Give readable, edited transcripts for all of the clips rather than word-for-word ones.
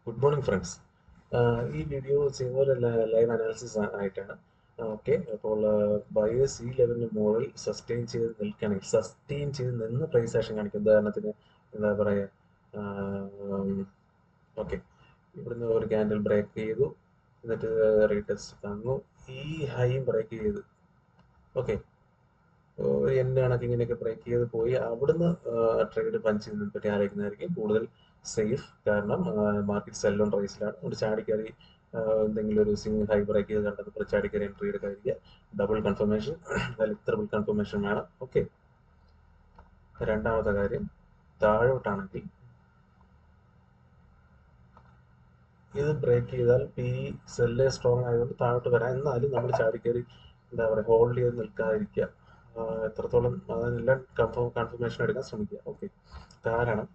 Good morning friends. ഈ video ചെയ്യുന്ന ഒരു ലൈവ് അനാലിസിസ് ആയിട്ടാണ്. ഓക്കെ, അപ്പോൾ ബയേഴ്സ് ഈ ലെവലിന് മുകളിൽ സസ്റ്റെയിൻ ചെയ്ത് നിന്ന് പ്രൈസ് ആക്ഷൻ കാണിക്കും. ഉദാഹരണത്തിന് എന്താ പറയുക, ഓക്കെ, ഇവിടുന്ന് ഒരു ക്യാൻഡിൽ ബ്രേക്ക് ചെയ്തു, എന്നിട്ട് റീടെസ്റ്റ് തന്നു, ഈ ഹൈയും ബ്രേക്ക് ചെയ്തു. ഓക്കെ, എന്റെ കണക്ക് ഇങ്ങനെയൊക്കെ ബ്രേക്ക് ചെയ്ത് പോയി അവിടുന്ന് ട്രേഡ് പഞ്ച് ചെയ്യുന്നതിനെ പറ്റി ആലോചിക്കുന്നതായിരിക്കും കൂടുതൽ സേഫ്. കാരണം മാർക്കറ്റ് സെൽ ഓൺ റൈസിലാണ്. ഒരു ചാടിക്കറി എന്തെങ്കിലും ഒരു സിംഗിൾ ഹൈ ബ്രേക്ക് ചെയ്ത് കണ്ടപ്പോൾ ചാടിക്കറി എൻട്രി എടുക്കാതിരിക്കുക. ഡബിൾ കൺഫർമേഷൻ അല്ലെങ്കിൽ ട്രിപ്പിൾ കൺഫർമേഷൻ വേണം. ഓക്കെ, രണ്ടാമത്തെ കാര്യം, താഴോട്ടാണെങ്കിൽ ഇത് ബ്രേക്ക് ചെയ്താൽ പി സെല്ല് സ്ട്രോങ് ആയതുകൊണ്ട് താഴോട്ട് വരാം. എന്നാലും നമ്മൾ ചാടിക്കറി എന്താ പറയുക, ഹോൾഡ് ചെയ്ത് നിൽക്കാതിരിക്കുക. എത്രത്തോളം അതിനെല്ലാം കൺഫർമേഷൻ എടുക്കാൻ ശ്രമിക്കുക. ഓക്കെ, കാരണം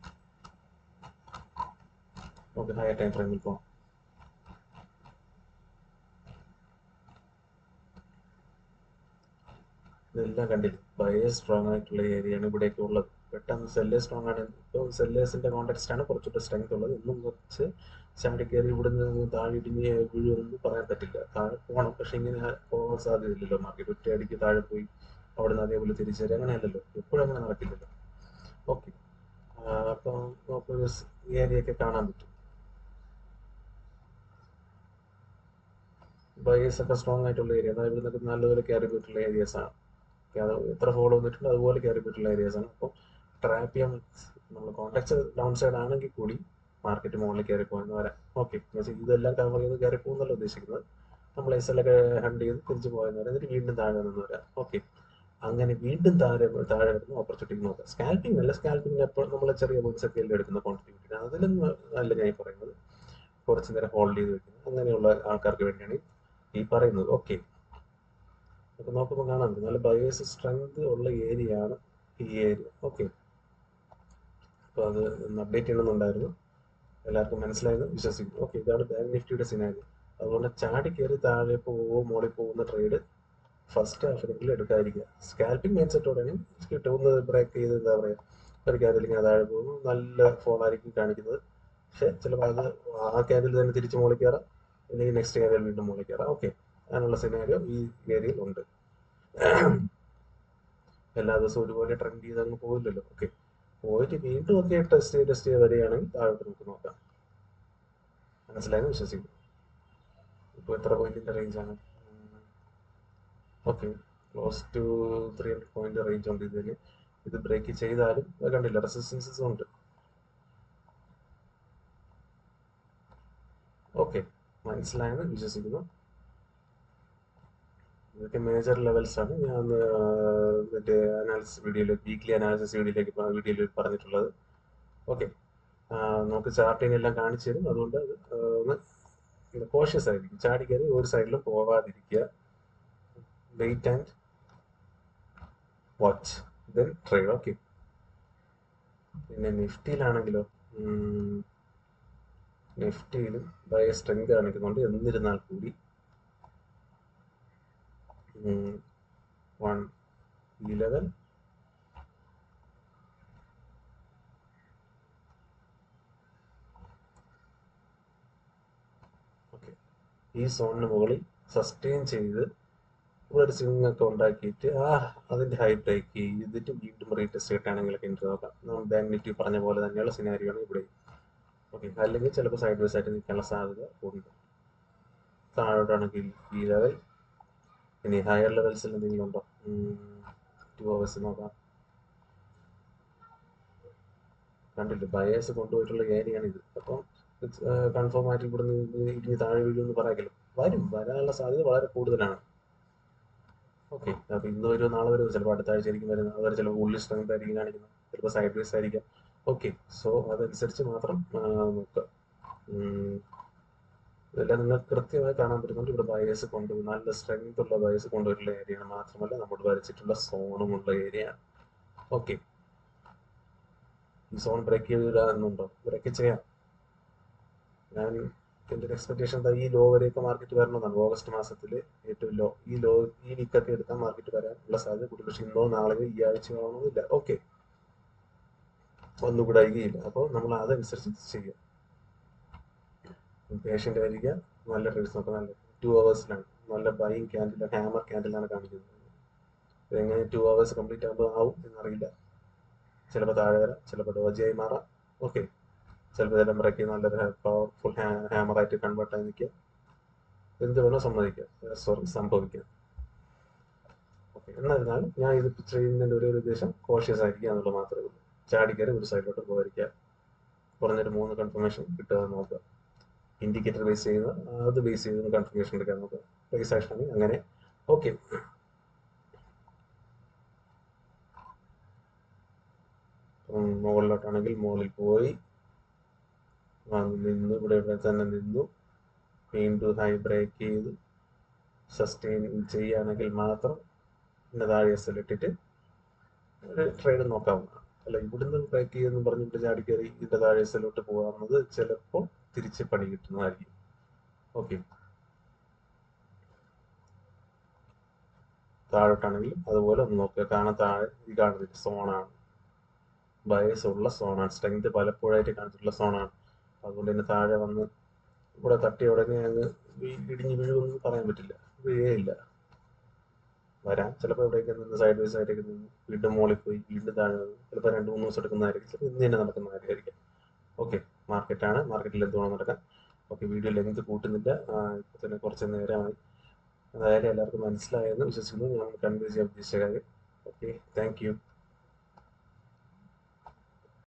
നമുക്ക് ഹയർ ടൈം ഫ്രെയിമിൽ പോകാം. ഇതെല്ലാം കണ്ടില്ല, ബയേഴ്സ് സ്ട്രോങ് ആയിട്ടുള്ള ഏരിയയാണ് ഇവിടേക്ക് ഉള്ളത്. പെട്ടെന്ന് സെല്ലേഴ്സ് സ്ട്രോങ് ആണ്. ഇപ്പോൾ സെല്ലേഴ്സിന്റെ കോൺടെക്സ്റ്റ് ആണ് കുറച്ചുകൂടെ സ്ട്രെങ്ത് ഉള്ളത്. ഇന്നും കുറച്ച് ചാടി കയറി ഇവിടുന്ന് താഴെ ഇടിഞ്ഞ് വീഴുമെന്ന് പറയാൻ പറ്റില്ല. താഴെ പോകണം, പക്ഷെ ഇങ്ങനെ പോകാൻ സാധ്യതയില്ലല്ലോ. മാർക്കറ്റ് ഒറ്റയടിക്ക് താഴെ പോയി അവിടുന്ന് അതേപോലെ തിരിച്ചു വരും, അങ്ങനെയല്ലല്ലോ, എപ്പോഴും അങ്ങനെ നടക്കില്ലല്ലോ. ഓക്കെ, അപ്പം നമുക്കൊരു ഏരിയയൊക്കെ കാണാൻ പറ്റും. ബയേഴ്സ് ഒക്കെ സ്ട്രോങ് ആയിട്ടുള്ള ഏരിയ, അതായത് ഇവിടുന്നൊക്കെ നല്ലപോലെ കയറി പോയിട്ടുള്ള ഏരിയസ് ആണ്. അത് എത്ര ഫോളോ വന്നിട്ടുണ്ട് അതുപോലെ കയറി പോയിട്ടുള്ള ഏരിയസ് ആണ്. അപ്പോൾ ട്രാപ്പ് ചെയ്യാൻ നമ്മൾ കോൺടാക്ട് ഡൗൺ സൈഡ് ആണെങ്കിൽ കൂടി മാർക്കറ്റ് മുകളിൽ കയറി പോകുന്ന വരാം. ഓക്കെ, ഇതെല്ലാം കവർ ചെയ്ത് കയറി പോകുന്നല്ലോ ഉദ്ദേശിക്കുന്നത്. നമ്മൾ എസ്എല്ലൊക്കെ ഹണ്ട് ചെയ്ത് തിരിച്ചു പോയെന്ന് വരാം, എന്നിട്ട് വീണ്ടും താഴെ നിന്ന് വരാം. ഓക്കെ, അങ്ങനെ വീണ്ടും താഴെ വരുന്ന ഓപ്പർച്യൂണിറ്റി നോക്കാം. സ്കാൽപ്പിംഗ് അല്ല, സ്കാൽപ്പിംഗ് എപ്പോൾ നമ്മൾ ചെറിയ ബോക്സ് ഒക്കെ എടുക്കുന്ന ക്വാണ്ടിറ്റി, അതിലൊന്നും അല്ല ഞാൻ പറയുന്നത്. കുറച്ച് നേരം ഹോൾഡ് ചെയ്ത് വെക്കുന്നത്, അങ്ങനെയുള്ള ആൾക്കാർക്ക് വേണ്ടിയാണ് ഈ പറയുന്നത്. ഓക്കെ, അപ്പൊ നോക്കുമ്പോൾ കാണാൻ പറ്റും നല്ല ബയേഴ്സ് സ്ട്രെങ്ത് ഉള്ള ഏരിയ ആണ് ഈ ഏരിയ. ഓക്കെ, അപ്പൊ അത് ഒന്ന് അപ്ഡേറ്റ് ചെയ്യണമെന്നുണ്ടായിരുന്നു. എല്ലാവർക്കും മനസ്സിലായെന്ന് വിശ്വസിക്കുന്നു. ഓക്കെ, ഇതാണ് ബാങ്ക് നിഫ്റ്റിയുടെ സിനാരി. അതുകൊണ്ട് ചാടി കയറി താഴെ പോവോ മുകളിൽ പോകുന്ന ട്രേഡ് ഫസ്റ്റ് ഹാഫിനെങ്കിലും എടുക്കാതിരിക്കുക. സ്കാൽപ്പിംഗ് മൈൻഡ് സെറ്റോടെയാണ് കിട്ടുന്നത്. ബ്രേക്ക് ചെയ്ത് എന്താ പറയുക, ഒരു ക്യാൻഡിൽ താഴെ പോകുന്നു, നല്ല ഫോൾ ആയിരിക്കും കാണിക്കുന്നത്. പക്ഷെ ചിലപ്പോൾ അത് ആ ക്യാൻഡിൽ തന്നെ തിരിച്ച് മുകളിൽ കയറാം, അല്ലെങ്കിൽ നെക്സ്റ്റ് ക്യാൻഡിൽ വീണ്ടും മുകളിൽ കയറാം. ഓക്കെ, അതിനുള്ള സിനാരിയോ ഈ ഏരിയയിൽ ഉണ്ട്. എല്ലാ ദിവസവും ഒരുപോലെ ട്രെൻഡ് ചെയ്ത് അങ്ങ് പോകില്ലല്ലോ. ഓക്കെ, പോയിട്ട് വീണ്ടും ഒക്കെ ടെസ്റ്റ് ചെയ്ത് വരികയാണെങ്കിൽ താഴോട്ട് നമുക്ക് നോക്കാം. മനസ്സിലായെന്ന് വിശ്വസിക്കുന്നു. ഇപ്പോൾ എത്ര പോയിന്റിന്റെ റേഞ്ച് ആണ്? Okay, close to 300 point range ഉണ്ട് ഇതിന്. ഇത് ബ്രേക്ക് ചെയ്താലും അത് കണ്ടില്ല, റെസിസ്റ്റൻസസ് ഉണ്ട്. ഓക്കെ, മനസ്സിലായെന്ന് വിശ്വസിക്കുന്നു. ഇതൊക്കെ മേജർ ലെവൽസ് ആണ് ഞാൻ മറ്റേ അനാലിസിസ് വീഡിയോയിൽ, വീക്ക്ലി അനാലിസിസ് വീഡിയോയിൽ പറഞ്ഞിട്ടുള്ളത്. ഓക്കെ, നമുക്ക് ചാർട്ടിങ് എല്ലാം കാണിച്ചു തരും. അതുകൊണ്ട് അത് ഒന്ന് കോഷ്യസ് ആയിരിക്കും. ചാടി കയറി ഒരു സൈഡിലും പോകാതിരിക്കുക. Wait and watch, then trade. Okay, പിന്നെ നിഫ്റ്റിയിലാണെങ്കിലോ, നിഫ്റ്റിയിലും ബയ സ്ട്രെങ്ത് കാണിക്കുന്നുണ്ട്. എന്നിരുന്നാൽ കൂടി 111 ഓക്കെ, ഈ സോണിന് മുകളിൽ സസ്റ്റെയിൻ ചെയ്ത് ഇവിടെ ഒരു സ്വിംഗ് ഒക്കെ ഉണ്ടാക്കിയിട്ട് അതിന്റെ ഹൈ ബ്രേക്ക് ചെയ്തിട്ട് വീണ്ടും റീടെസ്റ്റ് കിട്ടുകയാണെങ്കിലൊക്കെ എനിക്ക് നോക്കാം. നമ്മൾ ബാങ്ക് നിഫ്റ്റി പറഞ്ഞ പോലെ തന്നെയുള്ള സിനാരിയോ ആണ് ഇവിടെ. ഓക്കെ, അല്ലെങ്കിൽ ചിലപ്പോൾ സൈഡ് ബൈ സൈഡ് നിൽക്കാനുള്ള സാധ്യത ഉണ്ട്. താഴോട്ടാണെങ്കിൽ ഈ ലെവൽ. ഇനി ഹയർ ലെവൽസിൽ എന്തെങ്കിലും ഉണ്ടോ? 2 hours നോക്കാം. കണ്ടില്ല, ബയേഴ്സ് കൊണ്ടുപോയിട്ടുള്ള ഏരിയയാണ് ഇത്. അപ്പം കൺഫേം ആയിട്ട് ഇവിടുന്ന് ഇടിഞ്ഞ് താഴെ വീഴുമെന്ന് പറയാമല്ലോ. വരാനുള്ള സാധ്യത വളരെ കൂടുതലാണ്. ഓക്കെ, അപ്പൊ ഇന്ന് വരുമോ നാളെ വരുമോ, ചിലപ്പോൾ അടുത്ത ആഴ്ച ആയിരിക്കും വരുന്നത്. അതുവരെ ചിലപ്പോൾ ഉള്ളിൽ സ്ട്രെങ്ത് ആയിരിക്കും കാണിക്കുന്നത്, ചിലപ്പോൾ സൈഡ് വേസ് ആയിരിക്കാം. ഓക്കെ, സോ അതനുസരിച്ച് മാത്രം നോക്കുക. ഇതെല്ലാം നിങ്ങൾക്ക് കൃത്യമായി കാണാൻ പറ്റുന്നുണ്ട്. ഇവിടെ ബയേഴ്സ് നല്ല സ്ട്രെങ്ത് ഉള്ള ബയേഴ്സ് കൊണ്ടുവരുന്ന ഏരിയയാണ്. മാത്രമല്ല നമ്മൾ വരച്ചിട്ടുള്ള സോണും ഉള്ള ഏരിയയാണ്. ഓക്കെ, ഈ സോൺ ബ്രേക്ക് ചെയ്തിടാനുണ്ടോ? ബ്രേക്ക് ചെയ്യാം. ഞാൻ എൻ്റെ ഒരു എക്സ്പെക്ടേഷൻ ഈ ലോ വരെയൊക്കെ മാർക്കറ്റ് വരണമെന്നാണ്. ഓഗസ്റ്റ് മാസത്തിൽ ഏറ്റവും ലോ ഈ വീക്കൊക്കെ എടുത്താൽ മാർക്കറ്റ് വരാനുള്ള സാധ്യത കൂടി. പക്ഷെ ഇന്നോ നാളെയോ ഈ ആഴ്ച ആവണമെന്നില്ല. ഓക്കെ, ഒന്നും കൂടെ അയകിയില്ല. അപ്പോൾ നമ്മൾ അതനുസരിച്ച് ചെയ്യാം. പേഷ്യൻ്റ് ആയിരിക്കുക, നല്ല ട്രേഡ്സ് നോക്കുക. നല്ല 2 hours നല്ല ബൈയിങ് ക്യാൻഡിൽ, ഹാമർ ക്യാൻഡിലാണ് കാണിക്കുന്നത്. എങ്ങനെ 2 hours കംപ്ലീറ്റ് ആകുമ്പോൾ ആവും എന്നറിയില്ല. ചിലപ്പോൾ താഴെ വരാം, ചിലപ്പോൾ ഡോജിയായി മാറാം. ഓക്കെ, ചിലപ്പോൾ ഇതെല്ലാം ബ്രേക്ക് ചെയ്ത് നല്ലൊരു പവർഫുൾ ഹാമറായിട്ട് കൺവേർട്ട് ആയി നിൽക്കുക. എന്ത് വേണോ സംഭവിക്കാം. ഓക്കെ, എന്നിരുന്നാലും ഞാൻ ഇത് ചെയ്യുന്നതിൻ്റെ ഒരു ഉദ്ദേശം കോഷ്യസ് ആയിരിക്കുക എന്നുള്ളത് മാത്രമേ ഉള്ളൂ. ചാടിക്കയറി ഒരു സൈഡിലോട്ട് പോയിരിക്കുക, കുറഞ്ഞൊരു 3 കൺഫർമേഷൻ കിട്ടുക നോക്കുക. ഇൻഡിക്കേറ്റർ ബേസ് ചെയ്ത് അത് ബേസ് ചെയ്ത് കൺഫർമേഷൻ എടുക്കാൻ നോക്കുക. പ്രൈസ് ആക്ഷൻ ആണെങ്കിൽ അങ്ങനെ. ഓക്കെ, മുകളിലോട്ടാണെങ്കിൽ മുകളിൽ പോയി നിന്നു, ഇവിടെ തന്നെ നിന്നു, വീണ്ടും ഹൈ ബ്രേക്ക് ചെയ്ത് സസ്റ്റെയിൻ ചെയ്യുകയാണെങ്കിൽ മാത്രം പിന്നെ താഴെ ഇട്ടിട്ട് ഒരു ട്രേഡ് നോക്കാവുന്നതാണ്. അല്ല ഇവിടുന്ന് ബ്രേക്ക് ചെയ്തെന്ന് പറഞ്ഞ് ഇവിടെ ചാടിക്കയറി ഇതിന്റെ താഴെ എസിലോട്ട് പോകാവുന്നത് ചിലപ്പോൾ തിരിച്ച് പണി കിട്ടുന്നതായിരിക്കും. ഓക്കെ, താഴോട്ടാണെങ്കിൽ അതുപോലെ ഒന്ന് നോക്കുക. കാരണം താഴെ ഈ കാണുന്നത് സോണാണ്, ബയസ് ഉള്ള സോണാണ്, സ്ട്രെങ്ത് പലപ്പോഴായിട്ട് കാണിച്ചിട്ടുള്ള സോണാണ്. അതുകൊണ്ട് തന്നെ താഴെ വന്ന് ഇവിടെ തട്ടിയ ഉടനെ അങ്ങ് ഇടിഞ്ഞ് വീഴുമെന്ന് പറയാൻ പറ്റില്ല, വീഴേയില്ല. വരാം, ചിലപ്പോൾ എവിടെയൊക്കെ നിന്ന് സൈഡ് വൈസ് ആയിട്ടൊക്കെ നിന്ന് വീണ്ടും മോളിൽ പോയി വീണ്ടും താഴെ വന്നു, ചിലപ്പോൾ 2-3 ദിവസം എടുക്കുന്നതായിരിക്കും, ചിലപ്പോൾ ഇന്ന് തന്നെ നടക്കുന്ന കാര്യമായിരിക്കും. ഓക്കെ, മാർക്കറ്റാണ്, മാർക്കറ്റിൽ എന്തുവേണം നടക്കാം. ഓക്കെ, വീഡിയോ ലെങ്ത് കൂട്ടുന്നില്ല, ഇപ്പോൾ തന്നെ കുറച്ച് നേരമായി. അതായത് എല്ലാവർക്കും മനസ്സിലായെന്ന് വിശ്വസിക്കുന്നു, ഞാൻ കൺവേ ചെയ്യാൻ ഉദ്ദേശിച്ച കാര്യം. Okay, thank you.